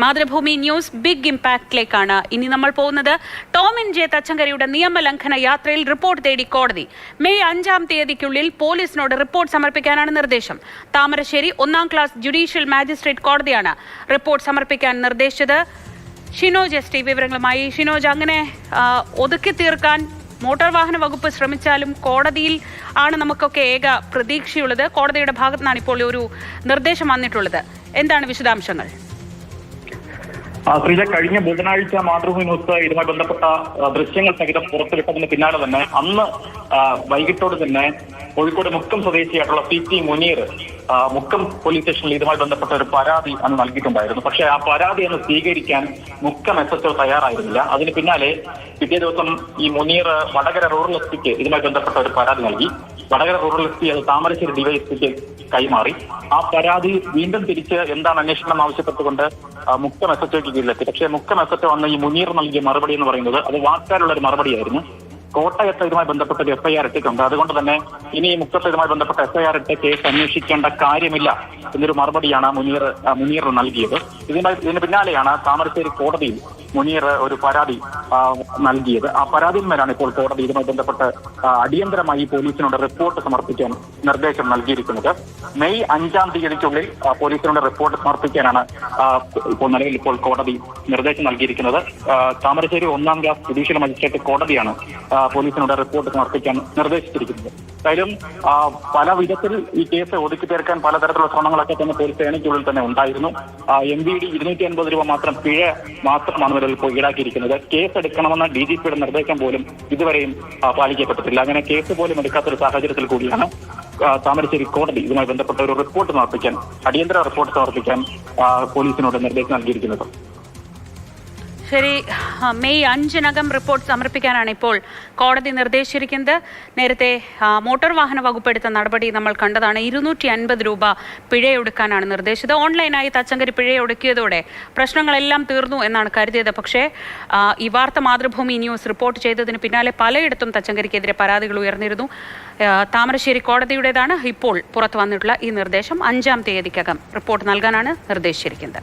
Mathrubhumi news big ഇമ്പാക്റ്റിലേക്കാണ് ഇനി നമ്മൾ പോകുന്നത്. ടോമിൻ ജെ തച്ചങ്കരിയുടെ നിയമലംഘന യാത്രയിൽ റിപ്പോർട്ട് തേടി കോടതി. മെയ് 5-ാം തീയതിക്കുള്ളിൽ പോലീസിനോട് റിപ്പോർട്ട് സമർപ്പിക്കാനാണ് നിർദ്ദേശം. താമരശ്ശേരി 1-ാം ക്ലാസ് ജുഡീഷ്യൽ മാജിസ്ട്രേറ്റ് കോടതിയാണ് റിപ്പോർട്ട് സമർപ്പിക്കാൻ നിർദ്ദേശിച്ചത്. ഷിനോജ് എസ് ടി വിവരങ്ങളുമായി. ഷിനോജ്, അങ്ങനെ ഒതുക്കി തീർക്കാൻ മോട്ടോർ വാഹന വകുപ്പ് ശ്രമിച്ചാലും കോടതിയിൽ ആണ് നമുക്കൊക്കെ ഏക പ്രതീക്ഷയുള്ളത്. കോടതിയുടെ ഭാഗത്തു നിന്നാണ് ഇപ്പോൾ ഒരു നിർദ്ദേശം വന്നിട്ടുള്ളത്. എന്താണ് വിശദാംശങ്ങൾ? ശ്രീജ, കഴിഞ്ഞ ബുധനാഴ്ച മാതൃഭൂമി ന്യൂസ് ഇതുമായി ബന്ധപ്പെട്ട ദൃശ്യങ്ങൾ സഹിതം പുറത്തുവിട്ടതിന് പിന്നാലെ തന്നെ അന്ന് വൈകിട്ടോട് തന്നെ കോഴിക്കോട് മുക്കം സ്വദേശിയായിട്ടുള്ള PT മുനീർ മുക്കം പോലീസ് സ്റ്റേഷനിൽ ഇതുമായി ബന്ധപ്പെട്ട ഒരു പരാതി അന്ന് നൽകിയിട്ടുണ്ടായിരുന്നു. പക്ഷേ ആ പരാതി അന്ന് സ്വീകരിക്കാൻ മുക്കം SHO തയ്യാറായിരുന്നില്ല. അതിന് പിന്നാലെ പിറ്റേ ദിവസം ഈ മുനീർ വടകര റൂറൽ എസ്പിക്ക് ഇതുമായി ബന്ധപ്പെട്ട ഒരു പരാതി നൽകി. വടകര റൂറൽ എസ്പി അത് താമരശ്ശേരി DYSPക്ക് കൈമാറി. ആ പരാതി വീണ്ടും തിരിച്ച് എന്താണ് അന്വേഷണം ആവശ്യപ്പെട്ടുകൊണ്ട് മുക്കം SHOയ്ക്ക് കീഴിലെത്തി. പക്ഷേ മുക്കം SHO അന്ന് ഈ മുനീർ നൽകിയ മറുപടി എന്ന് പറയുന്നത് അത് വാക്കാലുള്ള ഒരു മറുപടിയായിരുന്നു. കോട്ടയത്ത് ഇതുമായി ബന്ധപ്പെട്ട ഒരു FIR ഇട്ടിട്ടുണ്ട്. അതുകൊണ്ട് തന്നെ ഇനി മുക്കത്ത് ഇതുമായി ബന്ധപ്പെട്ട FIR ഇട്ട കേസ് അന്വേഷിക്കേണ്ട കാര്യമില്ല എന്നൊരു മറുപടിയാണ് മുനീർ നൽകിയത്. ഇതിന് പിന്നാലെയാണ് താമരശ്ശേരി കോടതിയിൽ മുനീർ ഒരു പരാതി നൽകിയത്. ആ പരാതിന്മേലാണ് ഇപ്പോൾ കോടതി ഇതുമായി ബന്ധപ്പെട്ട് അടിയന്തരമായി പോലീസിനോട് റിപ്പോർട്ട് സമർപ്പിക്കാൻ നിർദ്ദേശം നൽകിയിരിക്കുന്നത്. മെയ് 5-ാം തീയതിക്കുള്ളിൽ പോലീസിനോട് റിപ്പോർട്ട് സമർപ്പിക്കാനാണ് നിലവിൽ ഇപ്പോൾ കോടതി നിർദ്ദേശം നൽകിയിരിക്കുന്നത്. താമരശ്ശേരി 1-ാം ക്ലാസ് ജുഡീഷ്യൽ മജിസ്ട്രേറ്റ് കോടതിയാണ് പോലീസിനോട് റിപ്പോർട്ട് സമർപ്പിക്കാൻ നിർദ്ദേശിച്ചിരിക്കുന്നത്. എന്തായാലും പല വിധത്തിൽ ഈ കേസ് ഒതുക്കി തീർക്കാൻ പലതരത്തിലുള്ള ശ്രമങ്ങളൊക്കെ തന്നെ പോലീസ് സേനയ്ക്കുള്ളിൽ തന്നെ ഉണ്ടായിരുന്നു. MVD 250 രൂപ മാത്രം പിഴ മാത്രമാണ് നിലവിൽ ഇപ്പോൾ ഈടാക്കിയിരിക്കുന്നത്. കേസ് എടുക്കണമെന്ന DGPയുടെ നിർദ്ദേശം പോലും ഇതുവരെയും പാലിക്കപ്പെട്ടിട്ടില്ല. അങ്ങനെ കേസ് പോലും എടുക്കാത്തൊരു സാഹചര്യത്തിൽ കൂടിയാണ് താമരശ്ശേരി കോടതി ഇതുമായി ബന്ധപ്പെട്ട ഒരു റിപ്പോർട്ട് സമർപ്പിക്കാൻ, അടിയന്തര റിപ്പോർട്ട് സമർപ്പിക്കാൻ പോലീസിനോട് നിർദ്ദേശം നൽകിയിരിക്കുന്നത്. ശരി, മെയ് 5-നകം റിപ്പോർട്ട് സമർപ്പിക്കാനാണ് ഇപ്പോൾ കോടതി നിർദ്ദേശിച്ചിരിക്കുന്നത്. നേരത്തെ മോട്ടോർ വാഹന വകുപ്പ് എടുത്ത നടപടി നമ്മൾ കണ്ടതാണ്. 250 രൂപ പിഴയൊടുക്കാനാണ് നിർദ്ദേശിച്ചത്. ഓൺലൈനായി തച്ചങ്കരി പിഴയൊടുക്കിയതോടെ പ്രശ്നങ്ങളെല്ലാം തീർന്നു എന്നാണ് കരുതിയത്. പക്ഷേ ഈ വാർത്ത മാതൃഭൂമി ന്യൂസ് റിപ്പോർട്ട് ചെയ്തതിന് പിന്നാലെ പലയിടത്തും തച്ചങ്കരിക്കെതിരെ പരാതികൾ ഉയർന്നിരുന്നു. താമരശ്ശേരി കോടതിയുടേതാണ് ഇപ്പോൾ പുറത്തു വന്നിട്ടുള്ള ഈ നിർദ്ദേശം. 5-ാം തീയതിക്കകം റിപ്പോർട്ട് നൽകാനാണ് നിർദ്ദേശിച്ചിരിക്കുന്നത്.